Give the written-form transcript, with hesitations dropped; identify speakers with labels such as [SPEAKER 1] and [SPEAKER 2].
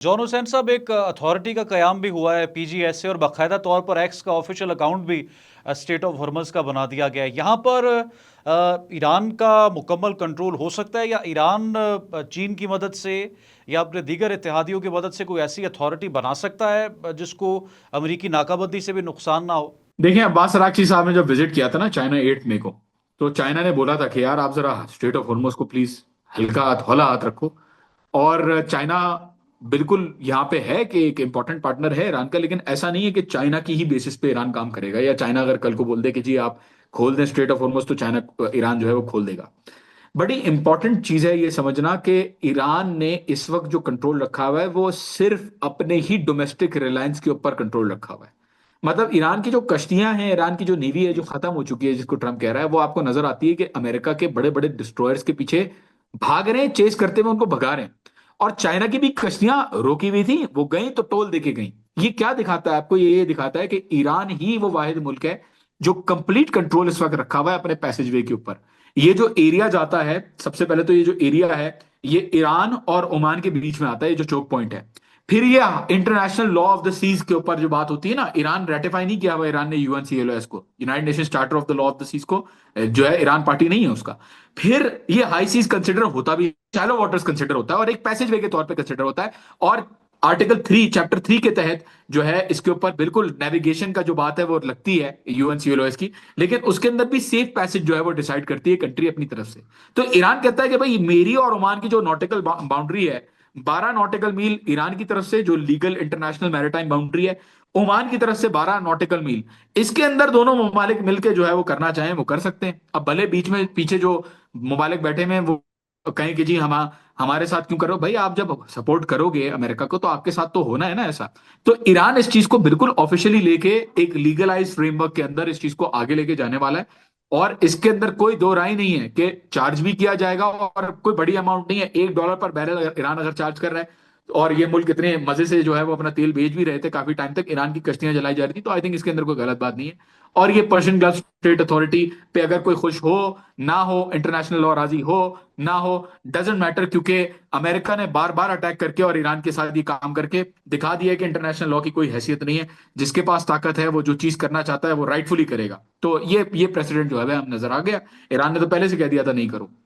[SPEAKER 1] John Hussain साहब, एक authority का कयाम भी हुआ है पीजीएस से, और बाकायदा तौर पर एक्स का ऑफिशियल अकाउंट भी स्टेट ऑफ हॉर्मज़ का बना दिया गया है। यहाँ पर ईरान का मुकम्मल कंट्रोल हो सकता है, या ईरान चीन की मदद से या अपने दीगर इत्तेहादियों की मदद से कोई ऐसी अथॉरिटी बना सकता है जिसको अमरीकी नाकाबंदी से भी नुकसान ना हो।
[SPEAKER 2] देखिए, अब्बास अरागची साहब ने जब विजिट किया था ना चाइना 8 मई को, तो चाइना ने बोला था कि यार आप जरा स्टेट ऑफ हॉर्मस को प्लीज हल्का हाथ हौला हाथ रखो। और चाइना बिल्कुल यहाँ पे है कि एक इंपॉर्टेंट पार्टनर है ईरान का, लेकिन ऐसा नहीं है कि चाइना की ही बेसिस पे ईरान काम करेगा, या चाइना अगर कल को बोल दे कि जी आप खोल दें स्ट्रेट ऑफ हॉर्मस तो चाइना ईरान जो है वो खोल देगा। बड़ी इंपॉर्टेंट चीज है ये समझना कि ईरान ने इस वक्त जो कंट्रोल रखा हुआ है वो सिर्फ अपने ही डोमेस्टिक रिलायंस के ऊपर कंट्रोल रखा हुआ है। मतलब ईरान की जो कश्तियां हैं, ईरान की जो नेवी है जो खत्म हो चुकी है, जिसको ट्रम्प कह रहा है, वो आपको नजर आती है कि अमेरिका के बड़े बड़े डिस्ट्रॉयर्स के पीछे भाग रहे हैं, चेस करते हुए उनको भगा रहे हैं। और चाइना की भी कश्तियां रोकी हुई थी, वो गई तो टोल देके गई। ये क्या दिखाता है आपको? ये दिखाता है कि ईरान ही वो वाहिद मुल्क है जो कंप्लीट कंट्रोल इस वक्त रखा हुआ है अपने पैसेज वे के ऊपर। ये जो एरिया जाता है, सबसे पहले तो ये जो एरिया है, ये ईरान और ओमान के बीच में आता है, ये जो चोक पॉइंट है। फिर ये international law of the seas के ऊपर जो बात होती है ना, ईरान रेटिफाई नहीं किया हुआ ईरान ने यूएनसीएलओएस को, United Nation charter of the law of the seas को, जो है ईरान पार्टी नहीं है उसका। फिर ये हाई सीज कंसिडर होता भी, शैलो वाटर्स कंसिडर होता है और एक पैसेज वे के तौर पे कंसिडर होता है। और आर्टिकल 3 चैप्टर 3 के तहत जो है इसके ऊपर बिल्कुल नेविगेशन का जो बात है वो लगती है यूएनसीएलओएस की। लेकिन उसके अंदर भी सेफ पैसेज जो है वो डिसाइड करती है कंट्री अपनी तरफ से। तो ईरान कहता है कि भाई मेरी और ओमान की जो नॉटिकल बाउंड्री है, 12 नॉटिकल मील ईरान की तरफ से जो लीगल इंटरनेशनल मैरिटाइम बाउंड्री है, ओमान की तरफ से 12 नॉटिकल मील, इसके अंदर दोनों ममालिक मिलकर जो है वो करना चाहें वो कर सकते हैं। अब भले बीच में पीछे जो ममालिक बैठे हुए हैं वो कहें कि जी हम हमारे साथ क्यों करो, भाई आप जब सपोर्ट करोगे अमेरिका को तो आपके साथ तो होना है ना ऐसा। तो ईरान इस चीज को बिल्कुल ऑफिशियली लेके एक लीगलाइज फ्रेमवर्क के अंदर इस चीज को आगे लेके जाने वाला है। और इसके अंदर कोई दो राय नहीं है कि चार्ज भी किया जाएगा, और कोई बड़ी अमाउंट नहीं है। $1 पर बैरल ईरान अगर चार्ज कर रहा है, और ये मुल्क इतने मजे से जो है वो अपना तेल बेच भी रहे थे, काफी टाइम तक ईरान की कश्तियां जलाई जा रही थी, तो आई थिंक इसके अंदर कोई गलत बात नहीं है। और ये पर्शियन गल्फ स्टेट अथॉरिटी पे अगर कोई खुश हो ना हो, इंटरनेशनल लॉ राजी हो ना हो, डजेंट मैटर, क्योंकि अमेरिका ने बार बार अटैक करके और ईरान के साथ ये काम करके दिखा दिया है कि इंटरनेशनल लॉ की कोई हैसियत नहीं है। जिसके पास ताकत है वो जो चीज करना चाहता है वो राइटफुली करेगा। तो ये प्रेसिडेंट जो है हम नजर आ गया। ईरान ने तो पहले से कह दिया था नहीं करो।